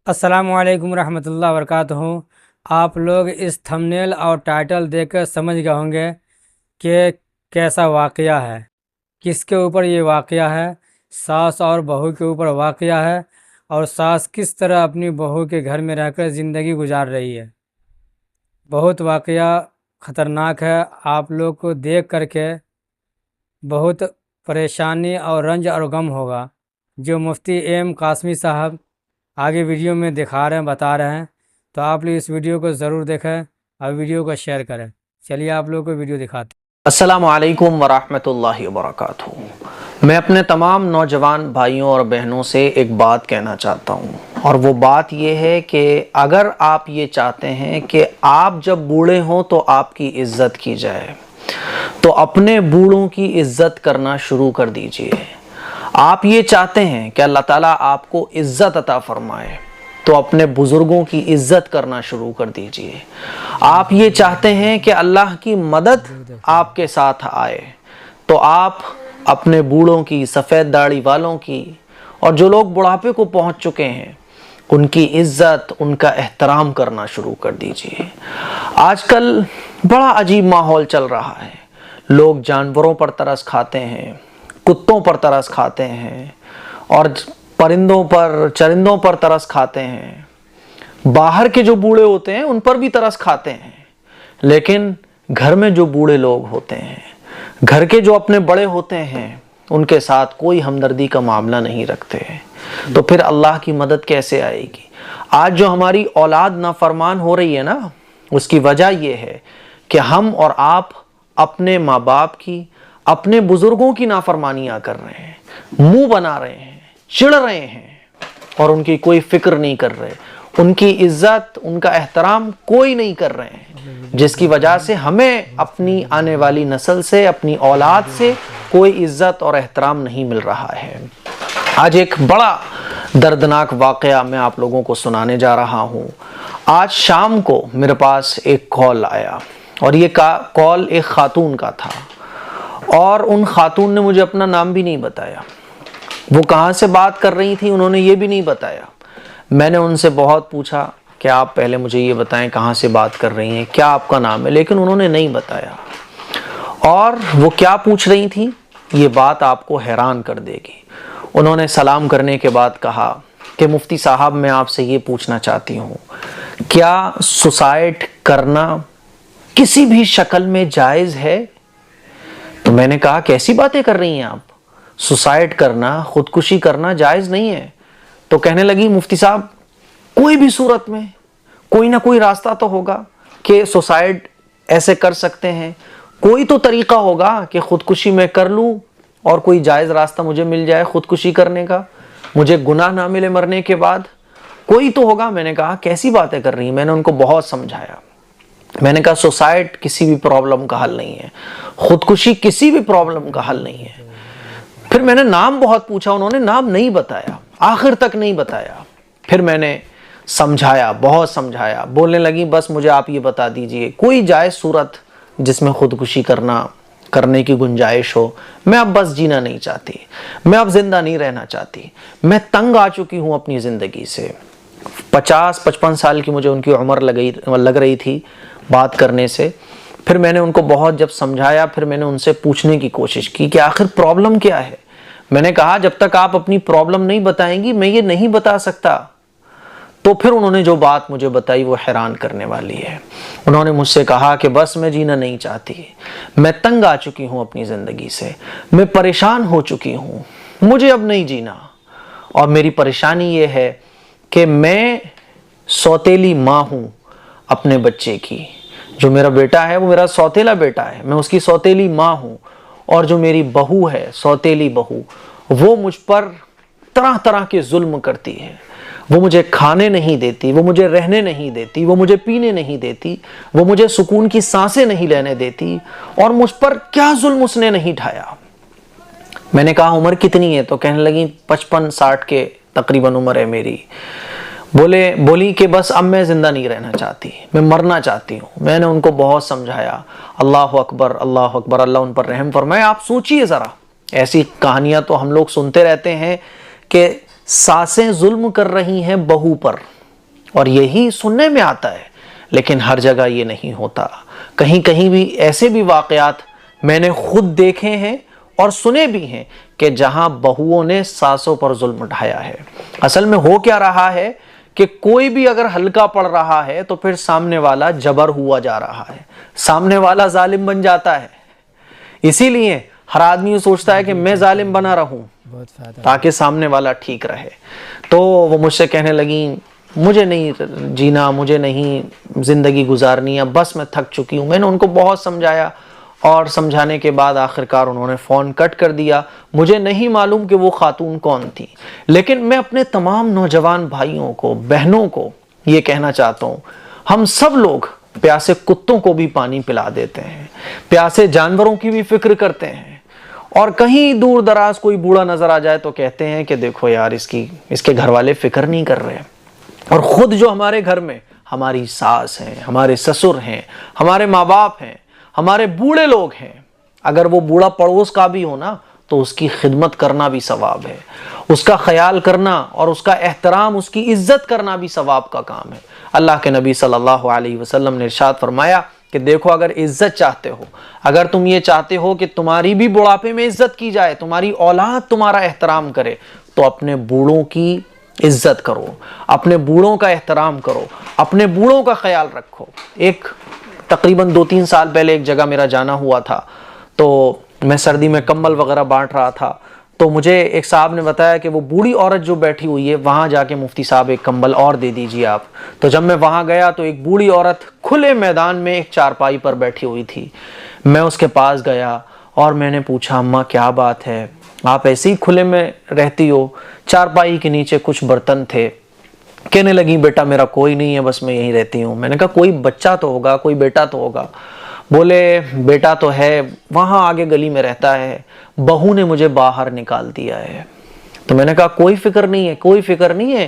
السلام علیکم ورحمۃ اللہ وبرکاتہ۔ آپ لوگ اس تھمبنیل اور ٹائٹل دیکھ کر سمجھ گئے ہوں گے کہ کیسا واقعہ ہے، کس کے اوپر یہ واقعہ ہے۔ ساس اور بہو کے اوپر واقعہ ہے، اور ساس کس طرح اپنی بہو کے گھر میں رہ کر زندگی گزار رہی ہے۔ بہت واقعہ خطرناک ہے، آپ لوگ کو دیکھ کر کے بہت پریشانی اور رنج اور غم ہوگا۔ جو مفتی ایم قاسمی صاحب آگے ویڈیو میں دکھا رہے ہیں، بتا رہے ہیں، تو آپ لوگ اس ویڈیو کو ضرور دیکھیں اور ویڈیو کو شیئر کریں۔ چلیے آپ لوگوں کو ویڈیو دکھاتے ہیں۔ السلام علیکم ورحمۃ اللہ وبرکاتہ۔ میں اپنے تمام نوجوان بھائیوں اور بہنوں سے ایک بات کہنا چاہتا ہوں، اور وہ بات یہ ہے کہ اگر آپ یہ چاہتے ہیں کہ آپ جب بوڑھے ہوں تو آپ کی عزت کی جائے، تو اپنے بوڑھوں کی عزت کرنا شروع کر دیجئے۔ آپ یہ چاہتے ہیں کہ اللہ تعالیٰ آپ کو عزت عطا فرمائے، تو اپنے بزرگوں کی عزت کرنا شروع کر دیجئے۔ آپ یہ چاہتے ہیں کہ اللہ کی مدد آپ کے ساتھ آئے، تو آپ اپنے بوڑھوں کی، سفید داڑھی والوں کی، اور جو لوگ بڑھاپے کو پہنچ چکے ہیں، ان کی عزت، ان کا احترام کرنا شروع کر دیجئے۔ آج کل بڑا عجیب ماحول چل رہا ہے۔ لوگ جانوروں پر ترس کھاتے ہیں، کتوں پر ترس کھاتے ہیں، اور پرندوں پر، چرندوں پر ترس کھاتے ہیں۔ باہر کے جو بوڑھے ہوتے ہیں ان پر بھی ترس کھاتے ہیں، لیکن گھر میں جو بوڑھے لوگ ہوتے ہیں، گھر کے جو اپنے بڑے ہوتے ہیں، ان کے ساتھ کوئی ہمدردی کا معاملہ نہیں رکھتے، تو پھر اللہ کی مدد کیسے آئے گی؟ آج جو ہماری اولاد نافرمان ہو رہی ہے نا، اس کی وجہ یہ ہے کہ ہم اور آپ اپنے ماں باپ کی، اپنے بزرگوں کی نافرمانیاں کر رہے ہیں، منہ بنا رہے ہیں، چڑ رہے ہیں، اور ان کی کوئی فکر نہیں کر رہے، ان کی عزت، ان کا احترام کوئی نہیں کر رہے ہیں، جس کی وجہ سے ہمیں اپنی آنے والی نسل سے، اپنی اولاد سے کوئی عزت اور احترام نہیں مل رہا ہے۔ آج ایک بڑا دردناک واقعہ میں آپ لوگوں کو سنانے جا رہا ہوں۔ آج شام کو میرے پاس ایک کال آیا، اور یہ کال ایک خاتون کا تھا، اور ان خاتون نے مجھے اپنا نام بھی نہیں بتایا۔ وہ کہاں سے بات کر رہی تھی انہوں نے یہ بھی نہیں بتایا۔ میں نے ان سے بہت پوچھا کہ آپ پہلے مجھے یہ بتائیں کہاں سے بات کر رہی ہیں، کیا آپ کا نام ہے، لیکن انہوں نے نہیں بتایا۔ اور وہ کیا پوچھ رہی تھی، یہ بات آپ کو حیران کر دے گی۔ انہوں نے سلام کرنے کے بعد کہا کہ مفتی صاحب میں آپ سے یہ پوچھنا چاہتی ہوں، کیا سوسائڈ کرنا کسی بھی شکل میں جائز ہے؟ تو میں نے کہا کیسی باتیں کر رہی ہیں آپ، سوسائڈ کرنا، خودکشی کرنا جائز نہیں ہے۔ تو کہنے لگی مفتی صاحب کوئی بھی صورت میں کوئی نہ کوئی راستہ تو ہوگا کہ سوسائڈ ایسے کر سکتے ہیں، کوئی تو طریقہ ہوگا کہ خودکشی میں کر لوں اور کوئی جائز راستہ مجھے مل جائے خودکشی کرنے کا، مجھے گناہ نہ ملے مرنے کے بعد، کوئی تو ہوگا۔ میں نے کہا کیسی باتیں کر رہی ہیں؟ میں نے ان کو بہت سمجھایا۔ میں نے کہا سوسائڈ کسی بھی پرابلم کا حل نہیں ہے، خودکشی کسی بھی پرابلم کا حل نہیں ہے۔ پھر میں نے نام بہت پوچھا، انہوں نے نام نہیں بتایا، آخر تک نہیں بتایا۔ پھر میں نے سمجھایا، بہت سمجھایا۔ بولنے لگی بس مجھے آپ یہ بتا دیجئے کوئی جائز صورت جس میں خودکشی کرنے کی گنجائش ہو۔ میں اب بس جینا نہیں چاہتی، میں اب زندہ نہیں رہنا چاہتی، میں تنگ آ چکی ہوں اپنی زندگی سے۔ 50-55 سال کی مجھے ان کی عمر لگ رہی تھی بات کرنے سے۔ پھر میں نے ان کو بہت جب سمجھایا، پھر میں نے ان سے پوچھنے کی کوشش کی کہ آخر پرابلم کیا ہے۔ میں نے کہا جب تک آپ اپنی پرابلم نہیں بتائیں گی میں یہ نہیں بتا سکتا۔ تو پھر انہوں نے جو بات مجھے بتائی وہ حیران کرنے والی ہے۔ انہوں نے مجھ سے کہا کہ بس میں جینا نہیں چاہتی، میں تنگ آ چکی ہوں اپنی زندگی سے، میں پریشان ہو چکی ہوں، مجھے اب نہیں جینا۔ اور میری پریشانی یہ ہے کہ میں سوتیلی ماں ہوں اپنے بچے کی، جو میرا بیٹا ہے وہ میرا سوتیلا بیٹا ہے، میں اس کی سوتیلی ماں ہوں، اور جو میری بہو ہے، سوتیلی بہو، وہ مجھ پر طرح طرح کے ظلم کرتی ہے۔ وہ مجھے کھانے نہیں دیتی، وہ مجھے رہنے نہیں دیتی، وہ مجھے پینے نہیں دیتی، وہ مجھے سکون کی سانسیں نہیں لینے دیتی، اور مجھ پر کیا ظلم اس نے نہیں ڈھایا۔ میں نے کہا عمر کتنی ہے؟ تو کہنے لگی 55-60 کے تقریباً عمر ہے میری۔ بولی کہ بس اب میں زندہ نہیں رہنا چاہتی، میں مرنا چاہتی ہوں۔ میں نے ان کو بہت سمجھایا۔ اللہ اکبر، اللہ اکبر، اللہ ان پر رحم فرمائے۔ آپ سوچئے ذرا، ایسی کہانیاں تو ہم لوگ سنتے رہتے ہیں کہ ساسیں ظلم کر رہی ہیں بہو پر، اور یہی سننے میں آتا ہے، لیکن ہر جگہ یہ نہیں ہوتا۔ کہیں کہیں بھی ایسے بھی واقعات میں نے خود دیکھے ہیں اور سنے بھی ہیں کہ جہاں بہوؤں نے ساسوں پر ظلم اٹھایا ہے۔ اصل میں ہو کیا رہا ہے کہ کوئی بھی اگر ہلکا پڑ رہا ہے تو پھر سامنے والا جبر ہوا جا رہا ہے، سامنے والا ظالم بن جاتا ہے۔ اسی لیے ہر آدمی سوچتا ہے کہ میں ظالم بنا رہوں تاکہ سامنے والا ٹھیک رہے۔ تو وہ مجھ سے کہنے لگیں مجھے نہیں جینا، مجھے نہیں زندگی گزارنی ہے، بس میں تھک چکی ہوں۔ میں نے ان کو بہت سمجھایا اور سمجھانے کے بعد آخرکار انہوں نے فون کٹ کر دیا۔ مجھے نہیں معلوم کہ وہ خاتون کون تھی، لیکن میں اپنے تمام نوجوان بھائیوں کو، بہنوں کو یہ کہنا چاہتا ہوں، ہم سب لوگ پیاسے کتوں کو بھی پانی پلا دیتے ہیں، پیاسے جانوروں کی بھی فکر کرتے ہیں، اور کہیں دور دراز کوئی بوڑھا نظر آ جائے تو کہتے ہیں کہ دیکھو یار اس کے گھر والے فکر نہیں کر رہے۔ اور خود جو ہمارے گھر میں ہماری ساس ہیں، ہمارے سسر ہیں، ہمارے ماں باپ ہیں، ہمارے بوڑھے لوگ ہیں، اگر وہ بوڑھا پڑوس کا بھی ہو نا تو اس کی خدمت کرنا بھی ثواب ہے، اس کا خیال کرنا اور اس کا احترام، اس کی عزت کرنا بھی ثواب کا کام ہے۔ اللہ کے نبی صلی اللہ علیہ وسلم نے ارشاد فرمایا کہ دیکھو اگر عزت چاہتے ہو، اگر تم یہ چاہتے ہو کہ تمہاری بھی بڑھاپے میں عزت کی جائے، تمہاری اولاد تمہارا احترام کرے، تو اپنے بوڑھوں کی عزت کرو، اپنے بوڑھوں کا احترام کرو، اپنے بوڑھوں کا خیال رکھو۔ ایک تقریباً 2-3 سال پہلے ایک جگہ میرا جانا ہوا تھا، تو میں سردی میں کمبل وغیرہ بانٹ رہا تھا، تو مجھے ایک صاحب نے بتایا کہ وہ بوڑھی عورت جو بیٹھی ہوئی ہے وہاں جا کے مفتی صاحب ایک کمبل اور دے دیجیے آپ۔ تو جب میں وہاں گیا تو ایک بوڑھی عورت کھلے میدان میں ایک چارپائی پر بیٹھی ہوئی تھی۔ میں اس کے پاس گیا اور میں نے پوچھا اماں کیا بات ہے، آپ ایسے ہی کھلے میں رہتی ہو؟ چارپائی کے نیچے کچھ برتن تھے۔ کہنے لگی بیٹا میرا کوئی نہیں ہے، بس میں یہیں رہتی ہوں۔ میں نے کہا کوئی بچہ تو ہوگا، کوئی بیٹا تو ہوگا؟ بولے بیٹا تو ہے، وہاں آگے گلی میں رہتا ہے، بہو نے مجھے باہر نکال دیا ہے۔ تو میں نے کہا کوئی فکر نہیں ہے، کوئی فکر نہیں ہے،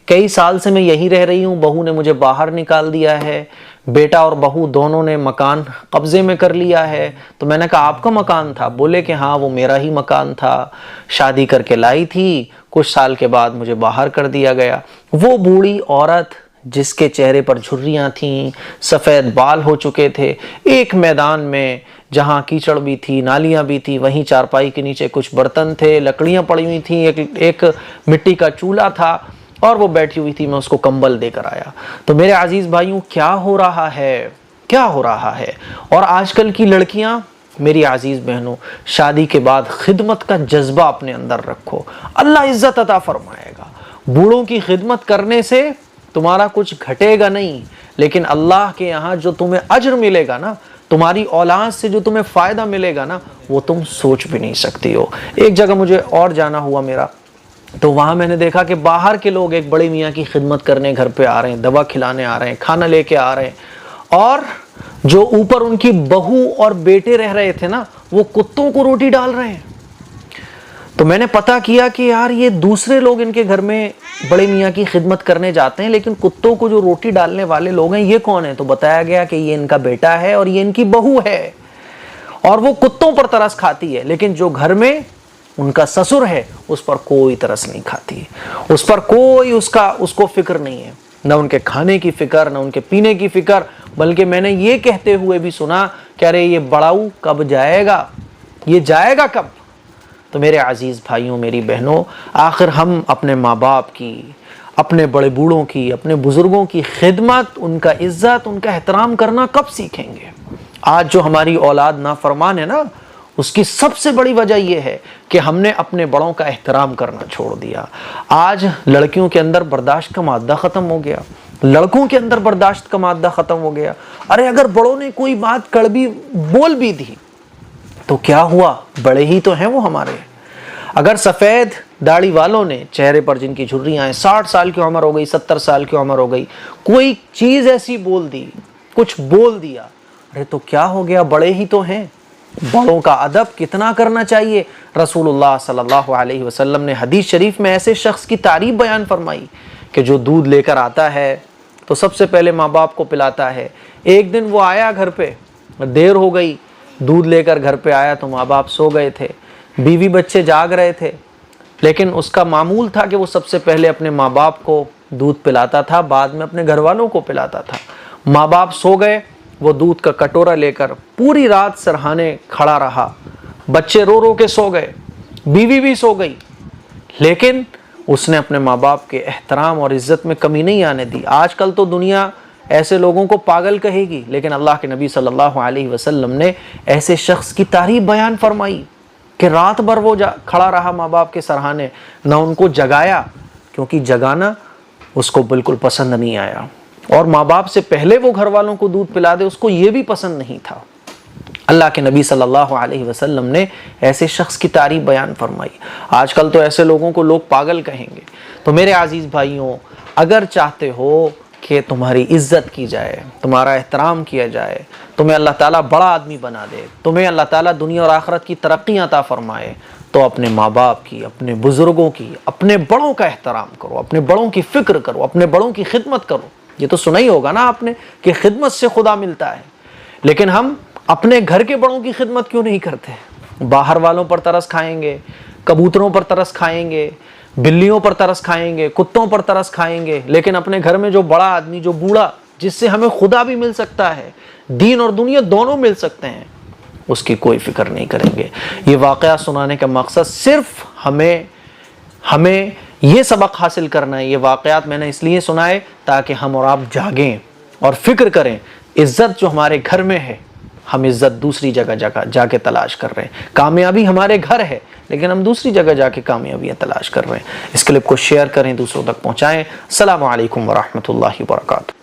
کئی سال سے میں یہی رہ رہی ہوں، بہو نے مجھے باہر نکال دیا ہے، بیٹا اور بہو دونوں نے مکان قبضے میں کر لیا ہے۔ تو میں نے کہا آپ کا مکان تھا؟ بولے کہ ہاں وہ میرا ہی مکان تھا، شادی کر کے لائی تھی، کچھ سال کے بعد مجھے باہر کر دیا گیا۔ وہ بوڑھی عورت جس کے چہرے پر جھریاں تھیں، سفید بال ہو چکے تھے، ایک میدان میں جہاں کیچڑ بھی تھی، نالیاں بھی تھی، وہیں چارپائی کے نیچے کچھ برتن تھے، لکڑیاں پڑی ہوئی تھیں، ایک مٹی کا چولہا تھا، اور وہ بیٹھی ہوئی تھی۔ میں اس کو کمبل دے کر آیا۔ تو میرے عزیز بھائیوں کیا ہو رہا ہے، کیا ہو رہا ہے؟ اور آج کل کی لڑکیاں، میری عزیز بہنوں، شادی کے بعد خدمت کا جذبہ اپنے اندر رکھو، اللہ عزت عطا فرمائے گا۔ بوڑھوں کی خدمت کرنے سے تمہارا کچھ گھٹے گا نہیں، لیکن اللہ کے یہاں جو تمہیں اجر ملے گا نا، تمہاری اولاد سے جو تمہیں فائدہ ملے گا نا، وہ تم سوچ بھی نہیں سکتی ہو۔ ایک جگہ مجھے اور جانا ہوا میرا، تو وہاں میں نے دیکھا کہ باہر کے لوگ ایک بڑے میاں کی خدمت کرنے گھر پہ آ رہے ہیں، دوا کھلانے آ رہے ہیں، کھانا لے کے آ رہے ہیں، اور جو اوپر ان کی بہو اور بیٹے رہ رہے تھے نا، وہ کتوں کو روٹی ڈال رہے ہیں۔ تو میں نے پتا کیا کہ یار یہ دوسرے لوگ ان کے گھر میں بڑے میاں کی خدمت کرنے جاتے ہیں، لیکن کتوں کو جو روٹی ڈالنے والے لوگ ہیں یہ کون ہیں؟ تو بتایا گیا کہ یہ ان کا بیٹا ہے اور یہ ان کی بہو ہے، اور وہ کتوں پر ترس کھاتی ہے، لیکن جو گھر میں ان کا سسر ہے اس پر کوئی ترس نہیں کھاتی، اس پر کوئی اس کو فکر نہیں ہے، نہ ان کے کھانے کی فکر، نہ ان کے پینے کی فکر، بلکہ میں نے یہ کہتے ہوئے بھی سنا کہ ارے یہ بڑاؤ کب جائے گا، یہ جائے گا کب؟ تو میرے عزیز بھائیوں، میری بہنوں، آخر ہم اپنے ماں باپ کی، اپنے بڑے بوڑھوں کی، اپنے بزرگوں کی خدمت، ان کا عزت، ان کا احترام کرنا کب سیکھیں گے؟ آج جو ہماری اولاد نافرمان ہے نا، اس کی سب سے بڑی وجہ یہ ہے کہ ہم نے اپنے بڑوں کا احترام کرنا چھوڑ دیا۔ آج لڑکیوں کے اندر برداشت کا مادہ ختم ہو گیا، لڑکوں کے اندر برداشت کا مادہ ختم ہو گیا۔ ارے اگر بڑوں نے کوئی بات کڑوی بول بھی دی تو کیا ہوا، بڑے ہی تو ہیں وہ ہمارے۔ اگر سفید داڑھی والوں نے، چہرے پر جن کی جھریاں ہیں، 60 سال کی عمر ہو گئی، 70 سال کی عمر ہو گئی، کوئی چیز ایسی بول دی، کچھ بول دیا، ارے تو کیا ہو گیا، بڑے ہی تو ہیں۔ بڑوں کا ادب کتنا کرنا چاہیے۔ رسول اللہ صلی اللہ علیہ وسلم نے حدیث شریف میں ایسے شخص کی تعریف بیان فرمائی کہ جو دودھ لے کر آتا ہے تو سب سے پہلے ماں باپ کو پلاتا ہے۔ ایک دن وہ آیا گھر پہ، دیر ہو گئی، دودھ لے کر گھر پہ آیا تو ماں باپ سو گئے تھے، بیوی بچے جاگ رہے تھے، لیکن اس کا معمول تھا کہ وہ سب سے پہلے اپنے ماں باپ کو دودھ پلاتا تھا، بعد میں اپنے گھر والوں کو پلاتا تھا۔ ماں باپ سو گئے، وہ دودھ کا کٹورا لے کر پوری رات سرہانے کھڑا رہا، بچے رو رو کے سو گئے، بیوی بھی سو گئی، لیکن اس نے اپنے ماں باپ کے احترام اور عزت میں کمی نہیں آنے دی۔ آج کل تو دنیا ایسے لوگوں کو پاگل کہے گی، لیکن اللہ کے نبی صلی اللہ علیہ وسلم نے ایسے شخص کی تعریف بیان فرمائی کہ رات بھر وہ کھڑا رہا ماں باپ کے سرہانے، نہ ان کو جگایا، کیونکہ جگانا اس کو بالکل پسند نہیں آیا، اور ماں باپ سے پہلے وہ گھر والوں کو دودھ پلا دے اس کو یہ بھی پسند نہیں تھا۔ اللہ کے نبی صلی اللہ علیہ وسلم نے ایسے شخص کی تعریف بیان فرمائی۔ آج کل تو ایسے لوگوں کو لوگ پاگل کہیں گے۔ تو میرے عزیز بھائیوں، اگر چاہتے ہو کہ تمہاری عزت کی جائے، تمہارا احترام کیا جائے، تمہیں اللہ تعالیٰ بڑا آدمی بنا دے، تمہیں اللہ تعالیٰ دنیا اور آخرت کی ترقی عطا فرمائے، تو اپنے ماں باپ کی، اپنے بزرگوں کی، اپنے بڑوں کا احترام کرو، اپنے بڑوں کی فکر کرو، اپنے بڑوں کی خدمت کرو۔ یہ تو سنا ہی ہوگا نا آپ نے کہ خدمت سے خدا ملتا ہے، لیکن ہم اپنے گھر کے بڑوں کی خدمت کیوں نہیں کرتے؟ باہر والوں پر ترس کھائیں گے، کبوتروں پر ترس کھائیں گے، بلیوں پر ترس کھائیں گے، کتوں پر ترس کھائیں گے، لیکن اپنے گھر میں جو بڑا آدمی، جو بوڑھا، جس سے ہمیں خدا بھی مل سکتا ہے، دین اور دنیا دونوں مل سکتے ہیں، اس کی کوئی فکر نہیں کریں گے۔ یہ واقعہ سنانے کا مقصد صرف ہمیں یہ سبق حاصل کرنا ہے۔ یہ واقعات میں نے اس لیے سنائے تاکہ ہم اور آپ جاگیں اور فکر کریں۔ عزت جو ہمارے گھر میں ہے، ہم عزت دوسری جگہ جا کے تلاش کر رہے ہیں۔ کامیابی ہمارے گھر ہے، لیکن ہم دوسری جگہ جا کے کامیابیاں تلاش کر رہے ہیں۔ اس کلپ کو شیئر کریں، دوسروں تک پہنچائیں۔ السلام علیکم ورحمۃ اللہ وبرکاتہ۔